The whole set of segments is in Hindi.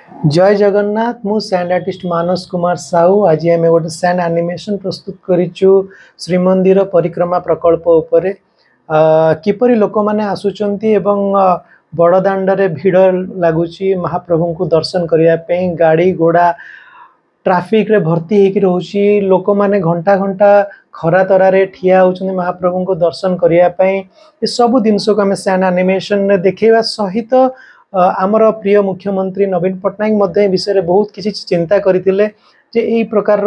जय जगन्नाथ मु सैंड आर्टिस्ट मानस कुमार साहू आज आम गोटे सैंड एनिमेशन प्रस्तुत करिचु श्रीमंदिर परिक्रमा प्रकल्प उपरे किपरि लोक माने आसुचंती एवं बड़दाण्डरे भिड़ लगुची महाप्रभु को दर्शन करिया पे गाड़ी घोड़ा ट्राफिक रे भर्ती होकर रोची लोक माने घंटा घंटा खरा तरारे ठिया होचंदी महाप्रभु को दर्शन करिया पे ये सब जिनस को आम सैंड एनिमेशन रे देखा सहित आमर प्रिय मुख्यमंत्री नवीन पट्टनायक विषय बहुत किसी चिंता करते जे यही प्रकार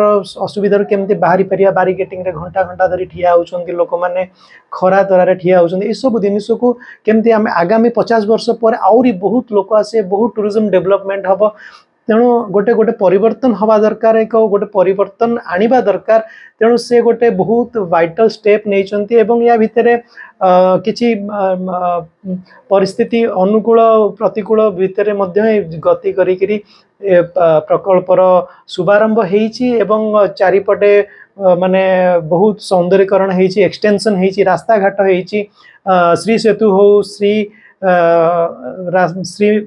असुविधा केमती बाहरी पारिया बारिकेटिंग रे घंटा घंटा धरी ठिया होचंदी लोक माने खरा तरारे ठिया होचंदी ये सब जिनिस को केमती आम आगामी 50 वर्ष पर आउरी बहुत लोक आसे बहुत टूरिज्म डेवलपमेंट हम तेणु गोटे गोटे परिवर्तन हवा दरकार एक गोटे परिवर्तन आनिबा दरकार तेणु से गोटे बहुत वाइटल स्टेप नहीं एवं या भितर किछि परिस्थिति अनुकूल प्रतिकूल भितर गति करी प्रकल्पर शुभारंभ होईछि एवं चारिपटे माने बहुत सौंदर्यकरण होईछि एक्सटेंशन होईछि रास्ता घाट होईछि श्री सेतु हो श्री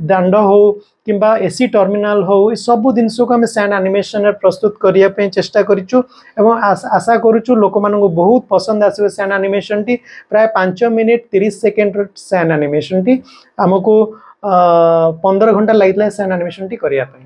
दांड हो किंबा एसी टर्मिनाल हो सब जिनस को आम सैंड एनिमेशन प्रस्तुत करने चेष्टा करूँ एवं आशा करूँ लोक मानक बहुत पसंद आसवे सैंड एनिमेशन टी प्राय 5 minute 30 second sand animation T आमको 15 घंटा लगी सैंड एनिमेशन टी करने।